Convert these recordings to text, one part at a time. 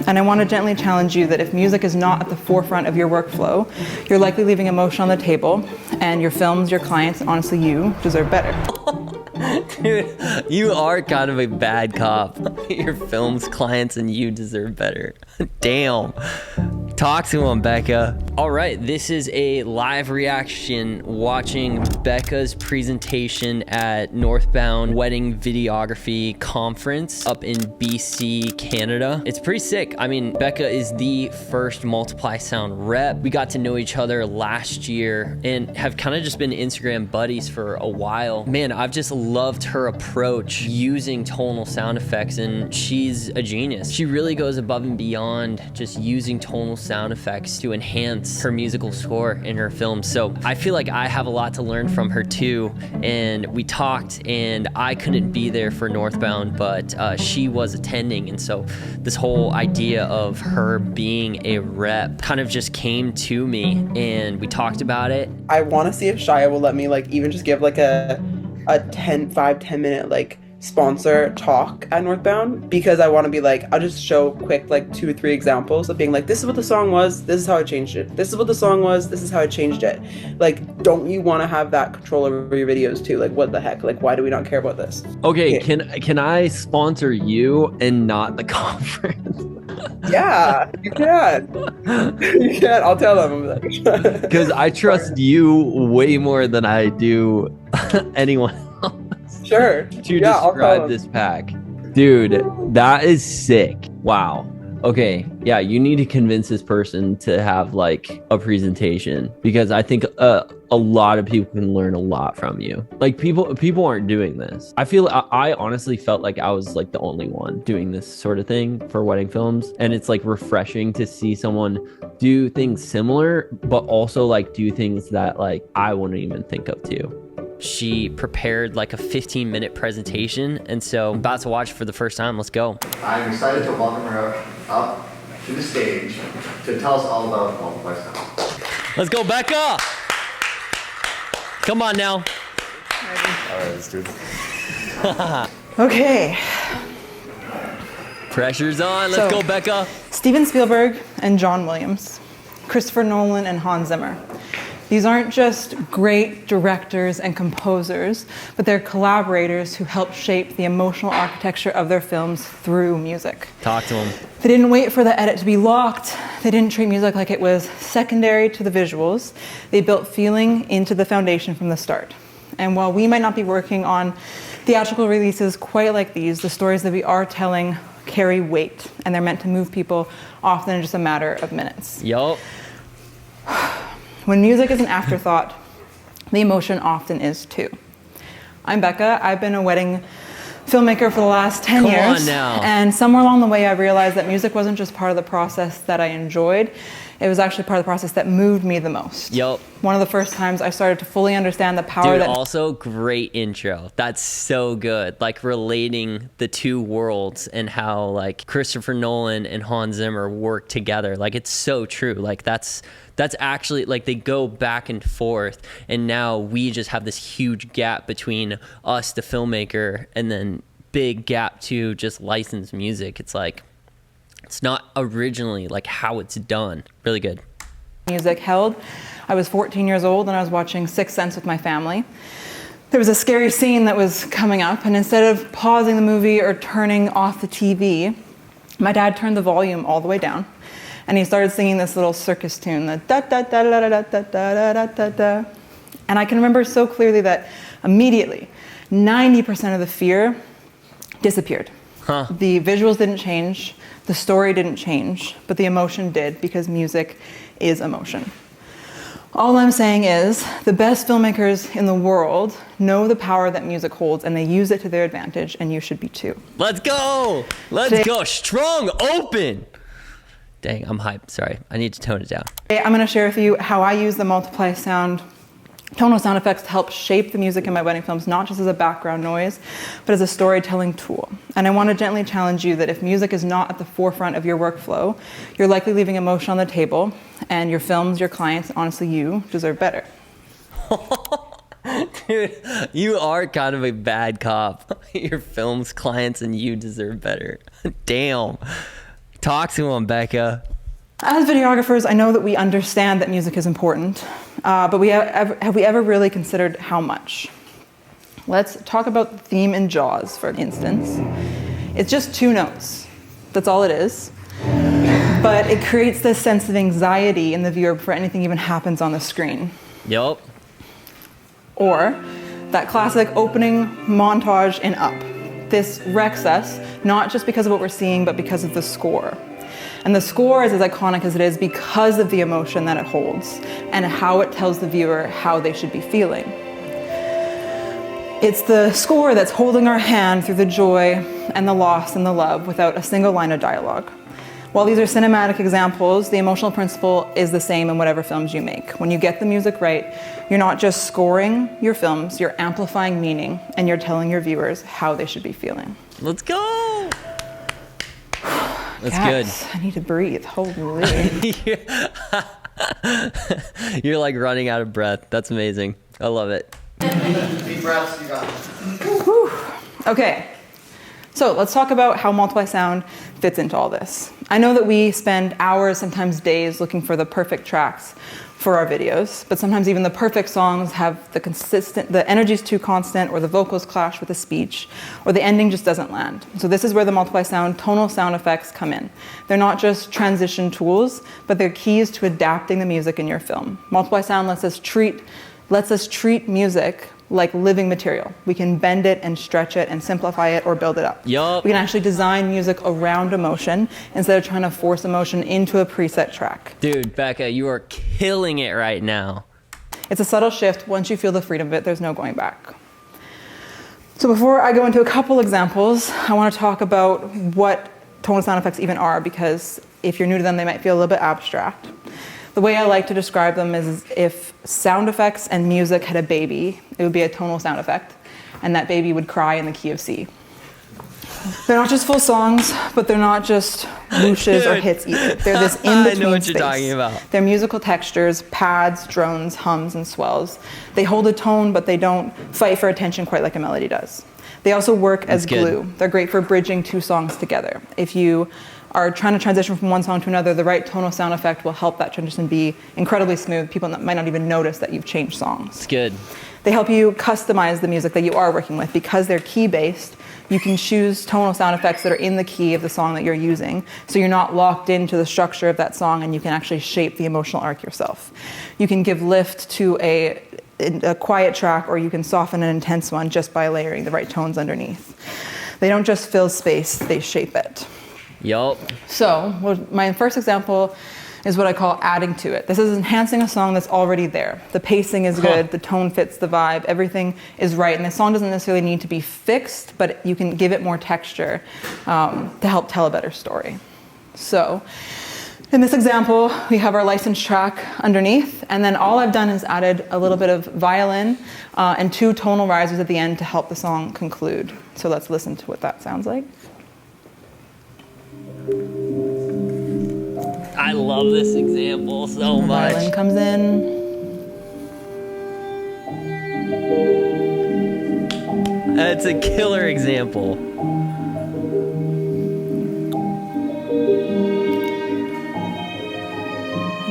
And I want to gently challenge you that if music is not at the forefront of your workflow, you're likely leaving emotion on the table, and your films, your clients, and honestly you deserve better. Dude, you are kind of a bad cop. Your films, clients, and you deserve better. Damn. Talk to him, Beka. All right, this is a live reaction watching Beka's presentation at Northbound Videography Conference up in BC, Canada. It's pretty sick. I mean, Beka is the first Multiply Sound rep. We got to know each other last year and have kind of just been Instagram buddies for a while. Man, I've just loved her approach using tonal sound effects, and she's a genius. She really goes above and beyond just using tonal sound effects to enhance her musical score in her films. So I feel like I have a lot to learn from her too. And we talked, and I couldn't be there for Northbound, but she was attending. And so this whole idea of her being a rep kind of just came to me, and we talked about it. I want to see if Shia will let me even just give a 5-10 minute sponsor talk at Northbound, because I want to be I'll just show quick 2 or 3 examples of being this is what the song was, this is how I changed it, this is what the song was, this is how I changed it. Don't you want to have that control over your videos too? What the heck, why do we not care about this? Okay, can I sponsor you and not the conference? Yeah, you can. You can. I'll tell them. Because I trust you way more than I do anyone else. Sure. To describe this pack. Dude, that is sick. Wow. Okay, yeah, you need to convince this person to have a presentation, because I think a lot of people can learn a lot from you. People aren't doing this. I honestly felt like I was the only one doing this sort of thing for wedding films, and it's refreshing to see someone do things similar, but also do things that I wouldn't even think of too. She prepared a 15-minute presentation, and so I'm about to watch it for the first time. Let's go. I'm excited to welcome her up to the stage to tell us all about Multiply Sound. Let's go, Beka! Come on now. All right, let's do it. Okay. Pressure's on. Let's go, Beka. Steven Spielberg and John Williams, Christopher Nolan and Hans Zimmer. These aren't just great directors and composers, but they're collaborators who help shape the emotional architecture of their films through music. Talk to them. They didn't wait for the edit to be locked. They didn't treat music like it was secondary to the visuals. They built feeling into the foundation from the start. And while we might not be working on theatrical releases quite like these, the stories that we are telling carry weight, and they're meant to move people often in just a matter of minutes. Yup. When music is an afterthought, the emotion often is too. I'm Beka. I've been a wedding filmmaker for the last 10 years. Come on now. And somewhere along the way, I realized that music wasn't just part of the process that I enjoyed. It was actually part of the process that moved me the most. Yup. One of the first times I started to fully understand the power that... Also, great intro. That's so good. Relating the two worlds and how, Christopher Nolan and Hans Zimmer work together. It's so true. That's actually, they go back and forth, and now we just have this huge gap between us, the filmmaker, and then big gap to just licensed music. It's it's not originally how it's done. Really good. Music held. I was 14 years old and I was watching Sixth Sense with my family. There was a scary scene that was coming up, and instead of pausing the movie or turning off the TV, my dad turned the volume all the way down, and he started singing this little circus tune, the da da da da da da da da da da. And I can remember so clearly that immediately 90% of the fear disappeared. Huh. The visuals didn't change, the story didn't change, but the emotion did, because music is emotion. All I'm saying is the best filmmakers in the world know the power that music holds, and they use it to their advantage, and you should be too. Let's go. Let's go. Strong open. Dang, I'm hyped. Sorry. I need to tone it down. Today, I'm going to share with you how I use the Multiply Sound tonal sound effects to help shape the music in my wedding films, not just as a background noise, but as a storytelling tool. And I want to gently challenge you that if music is not at the forefront of your workflow, you're likely leaving emotion on the table, and your films, your clients, honestly you deserve better. Dude, you are kind of a bad cop. Your films, clients, and you deserve better. Damn. Talk to him, Beka. As videographers, I know that we understand that music is important, but have we ever really considered how much? Let's talk about the theme in Jaws, for instance. It's just 2 notes. That's all it is. But it creates this sense of anxiety in the viewer before anything even happens on the screen. Yup. Or that classic opening montage in Up. This wrecks us, not just because of what we're seeing, but because of the score. And the score is as iconic as it is because of the emotion that it holds and how it tells the viewer how they should be feeling. It's the score that's holding our hand through the joy and the loss and the love without a single line of dialogue. While these are cinematic examples, the emotional principle is the same in whatever films you make. When you get the music right, you're not just scoring your films, you're amplifying meaning, and you're telling your viewers how they should be feeling. Let's go. That's Yes, I need to breathe. Holy. good. You're like running out of breath. That's amazing. I love it. Deep breaths, you got it. Okay, so let's talk about how multiply sound fits into all this. I know that we spend hours, sometimes days, looking for the perfect tracks for our videos, but sometimes even the perfect songs have the energy's too constant, or the vocals clash with the speech, or the ending just doesn't land. So this is where the multiply sound, tonal sound effects come in. They're not just transition tools, but they're keys to adapting the music in your film. Multiply sound lets us treat music like living material. We can bend it and stretch it and simplify it or build it up. Yup. We can actually design music around emotion instead of trying to force emotion into a preset track. Dude, Beka, you are killing it right now. It's a subtle shift. Once you feel the freedom of it, there's no going back. So before I go into a couple examples, I want to talk about what tonal sound effects even are, because if you're new to them, they might feel a little bit abstract. The way I like to describe them is if sound effects and music had a baby, it would be a tonal sound effect, and that baby would cry in the key of C. They're not just full songs, but they're not just whooshes or hits either. They're this in-between I know what space. you're talking about. They're musical textures, pads, drones, hums, and swells. They hold a tone, but they don't fight for attention quite like a melody does. They also work as That's good. glue. They're great for bridging 2 songs together. If you are trying to transition from one song to another, the right tonal sound effect will help that transition be incredibly smooth. People might not even notice that you've changed songs. It's good. They help you customize the music that you are working with. Because they're key-based, you can choose tonal sound effects that are in the key of the song that you're using, so you're not locked into the structure of that song, and you can actually shape the emotional arc yourself. You can give lift to a quiet track, or you can soften an intense one just by layering the right tones underneath. They don't just fill space, they shape it. Yup. So my first example is what I call adding to it. This is enhancing a song that's already there. The pacing is good, the tone fits the vibe, everything is right, and the song doesn't necessarily need to be fixed, but you can give it more texture to help tell a better story. So in this example, we have our licensed track underneath, and then all I've done is added a little bit of violin and 2 tonal risers at the end to help the song conclude. So let's listen to what that sounds like. I love this example so much. Violin comes in. That's a killer example.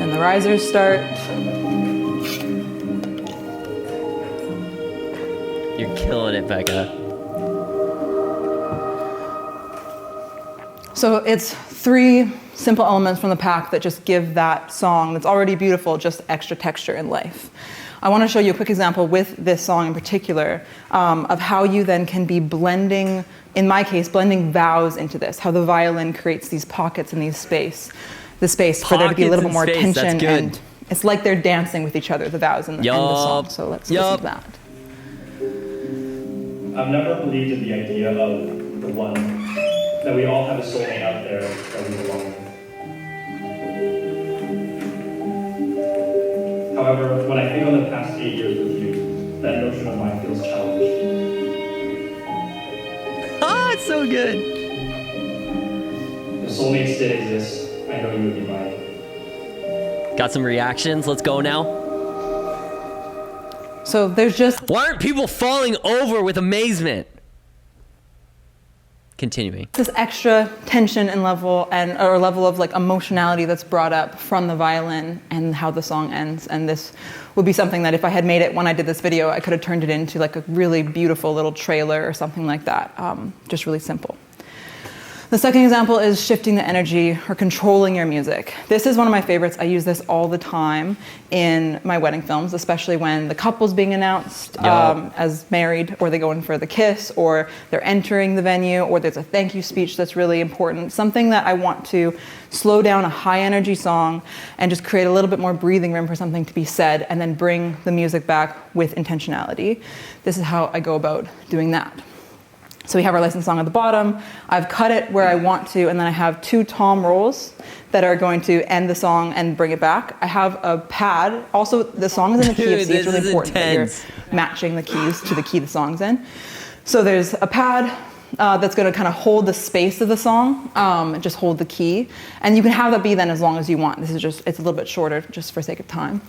And the risers start. You're killing it, Beka. So it's 3 simple elements from the pack that just give that song that's already beautiful just extra texture in life. I want to show you a quick example with this song in particular of how you then can be blending, in my case, blending vowels into this, how the violin creates these pockets in the space for there to be a little bit more Pockets in space, tension. that's good. And it's like they're dancing with each other, the vowels and the song. So let's listen to that. I've never believed in the idea of the one, that we all have a soulmate out there that we belong with. However, when I think on the past 8 years with you, that notion of mine feels challenged. Ah, it's so good. If soulmates did exist, I know you would be mine. Got some reactions. Let's go now. So there's just Why aren't people falling over with amazement? continuing. This extra tension and level or level of like emotionality that's brought up from the violin and how the song ends. And this would be something that if I had made it when I did this video, I could have turned it into like a really beautiful little trailer or something like that. Just really simple. The second example is shifting the energy or controlling your music. This is one of my favorites. I use this all the time in my wedding films, especially when the couple's being announced as married, or they go in for the kiss, or they're entering the venue, or there's a thank you speech that's really important. Something that I want to slow down a high energy song and just create a little bit more breathing room for something to be said, and then bring the music back with intentionality. This is how I go about doing that. So we have our licensed song at the bottom. I've cut it where I want to, and then I have 2 tom rolls that are going to end the song and bring it back. I have a pad. Also, the song is in the key of C. It's really important that you're matching the keys to the key the song's in. So there's a pad that's going to kind of hold the space of the song, just hold the key. And you can have that be then as long as you want. This is just, it's a little bit shorter just for sake of time.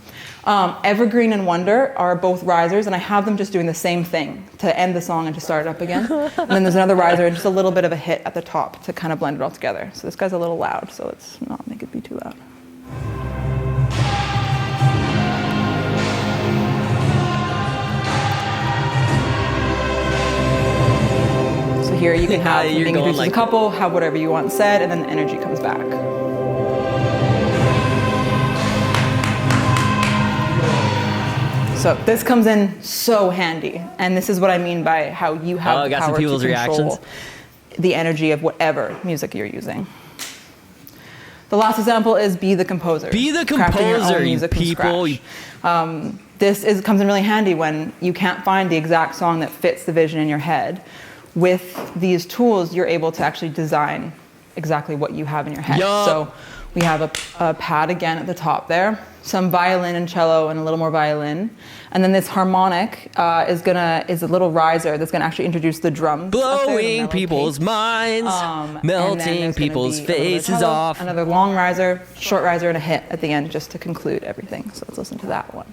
Evergreen and Wonder are both risers, and I have them just doing the same thing to end the song and to start it up again. And then there's another riser and just a little bit of a hit at the top to kind of blend it all together. So this guy's a little loud, so let's not make it be too loud. So here you can have being introduced as a couple, have whatever you want said, and then the energy comes back. So this comes in so handy, and this is what I mean by how you have the power to control the energy of whatever music you're using. The last example is be the composer. Be the composer, you people. This comes in really handy when you can't find the exact song that fits the vision in your head. With these tools, you're able to actually design exactly what you have in your head. So we have a pad again at the top there, some violin and cello and a little more violin. And then this harmonic is a little riser that's gonna actually introduce the drums. Blowing people's minds, melting people's faces off. Another long riser, short riser, and a hit at the end just to conclude everything. So let's listen to that one.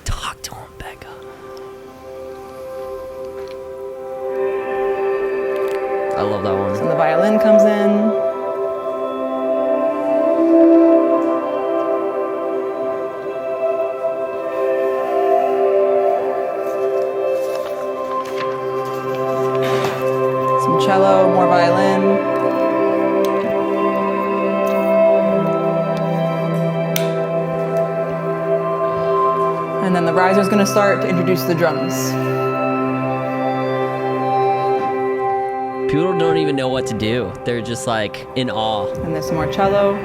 Talk to him, Beka. I love that one. So the violin comes in. Some cello, more violin. And then the riser's going to start to introduce the drums. People don't even know what to do. They're just like in awe. And there's some more cello.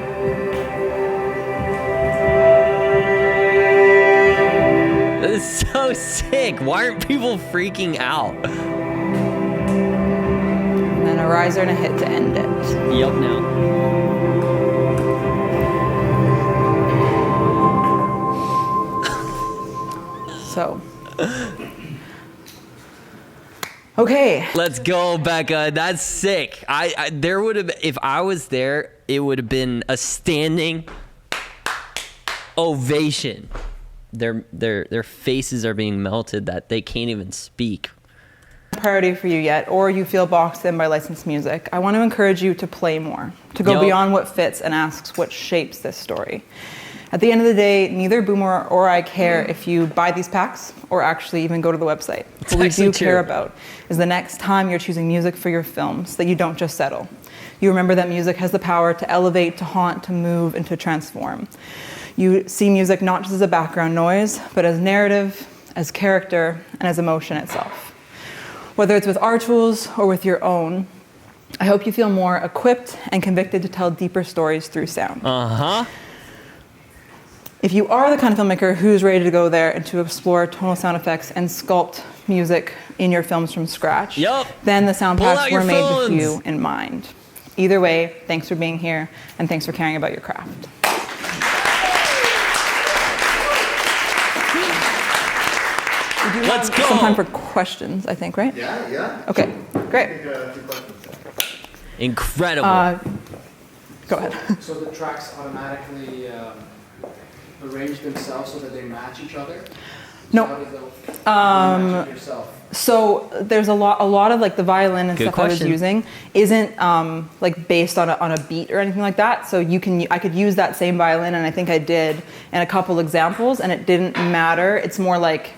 This is so sick. Why aren't people freaking out? And then a riser and a hit to end it. Yup, now. So. Okay. Let's go, Beka. That's sick. There would have, if I was there, it would have been a standing ovation. Their faces are being melted that they can't even speak. Priority for you yet, or you feel boxed in by licensed music, I want to encourage you to play more, to go beyond what fits and asks what shapes this story. At the end of the day, neither Boomer or I care if you buy these packs or actually even go to the website. What we do care about is the next time you're choosing music for your films, that you don't just settle. You remember that music has the power to elevate, to haunt, to move, and to transform. You see music not just as a background noise, but as narrative, as character, and as emotion itself. Whether it's with our tools or with your own, I hope you feel more equipped and convicted to tell deeper stories through sound. If you are the kind of filmmaker who's ready to go there and to explore tonal sound effects and sculpt music in your films from scratch, then the sound packs were made with you in mind. Either way, thanks for being here, and thanks for caring about your craft. Let's go. Some time for questions, I think, right? Yeah. Okay, great. Incredible. Go ahead. So the tracks automatically arrange themselves so that they match each other? No. How does that you match it yourself? So there's a lot of like the violin and Good stuff I was question. using isn't like based on a beat or anything like that. So I could use that same violin, and I think I did in a couple examples, and it didn't matter. It's more like,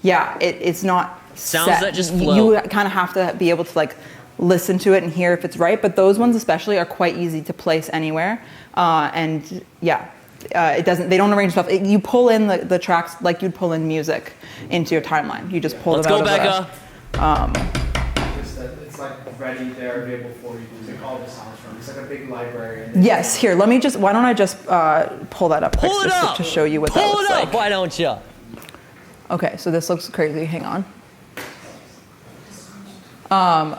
it's not Sounds set. that just You flow. kind of have to be able to like listen to it and hear if it's right. But those ones especially are quite easy to place anywhere, and it doesn't. They don't arrange stuff. You pull in the tracks like you'd pull in music into your timeline. You just pull Let's them go, out of Beka. Just that it's like ready there, available for you to take all the sounds from. It's like a big library. And Yes, here, why don't I just pull that up quick Pull it just up. to show you what that Pull looks it up. like. Why don't you? Okay, so this looks crazy, hang on.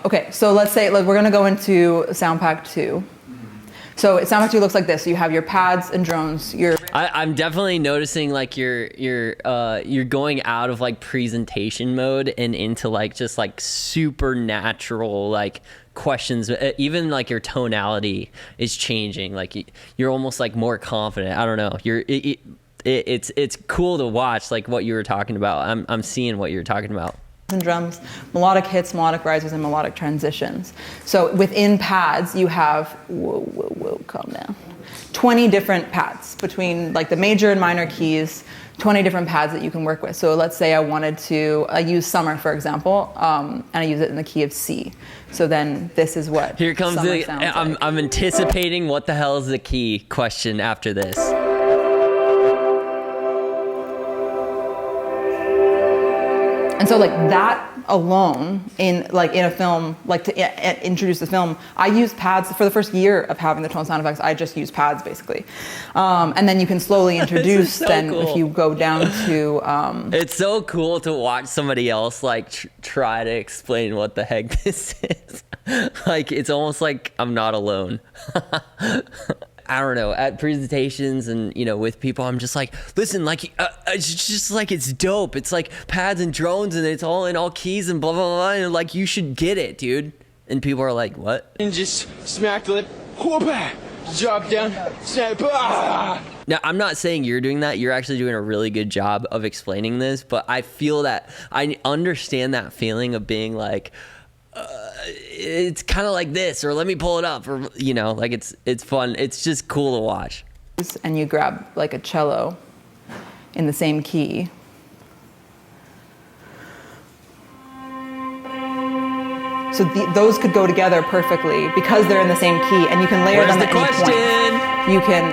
Okay, so let's say, we're gonna go into Sound Pack 2. So Sound Pack 2 looks like this. So you have your pads and drones, I'm definitely noticing like you're going out of like presentation mode and into like just like supernatural like questions. Even like your tonality is changing. Like you're almost like more confident. I don't know. It's cool to watch like what you were talking about. I'm seeing what you're talking about. and drums, melodic hits, melodic rises, and melodic transitions. So within pads, you have, calm down, 20 different pads between like the major and minor keys, 20 different pads that you can work with. So let's say I wanted to use summer, for example, and I use it in the key of C. So then this is what Here comes summer the, sounds like. I'm anticipating what the hell is the key question after this. And so like that alone in a film, like to introduce the film, I used pads for the first year of having the Tonal sound effects. I just used pads basically. And then you can slowly introduce so then cool. if you go down to, It's so cool to watch somebody else like try to explain what the heck this is. Like it's almost like I'm not alone. I don't know, at presentations and, you know, with people, I'm just like, listen, like, it's just like, it's dope. It's like pads and drones and it's all in all keys and blah, blah, blah. And like, you should get it, dude. And people are like, what? And just smack the lip, whoop, drop down, snap, ah! Now, I'm not saying you're doing that. You're actually doing a really good job of explaining this, but I feel that I understand that feeling of being like, it's kind of like this, or let me pull it up, or, you know, like it's fun. It's just cool to watch. and you grab like a cello in the same key. So those could go together perfectly because they're in the same key, and you can layer Where's them the at any question? point. You can,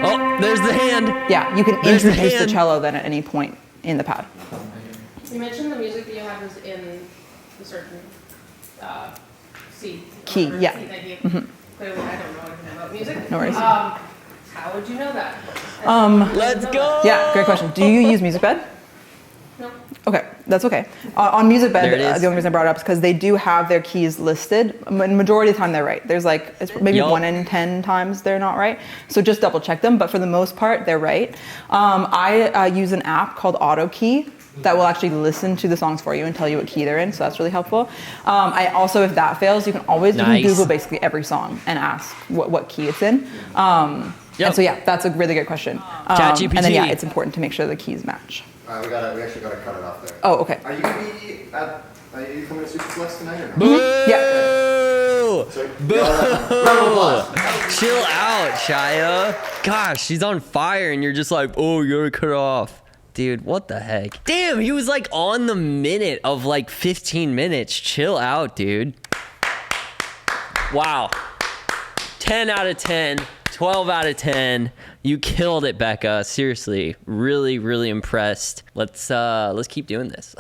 Oh, there's the hand. yeah, you can There's the introduce the hand. cello then at any point in the pad. You mentioned the music that you had was in a certain C. Key, or yeah. C that you, Clearly, I don't know anything about music. No worries. How would you know that? Let's go. Yeah, great question. Do you use MusicBed? No. Okay, that's okay. On MusicBed, There it is. the only reason I brought it up is because they do have their keys listed. Majority of the time they're right. There's like, it's maybe Yup. 1 in 10 times they're not right. So just double check them, but for the most part, they're right. I use an app called AutoKey that will actually listen to the songs for you and tell you what key they're in, so that's really helpful. I also, if that fails, you can always you Nice. can Google basically every song and ask what key it's in. Yep. And so yeah, that's a really good question. ChatGPT. And then yeah, it's important to make sure the keys match. All right, we actually gotta cut it off there. Oh, okay. Are you gonna be are you coming to Superflex tonight or not? Yeah. Boo! So, Boo! round of applause. Chill out, Shia. Gosh, she's on fire, and you're just like, oh, you gotta cut it off. Dude, what the heck? Damn, he was like on the minute of like 15 minutes. Chill out, dude. Wow. 10 out of 10. 12 out of 10. You killed it, Beka. Seriously, really, really impressed. Let's keep doing this.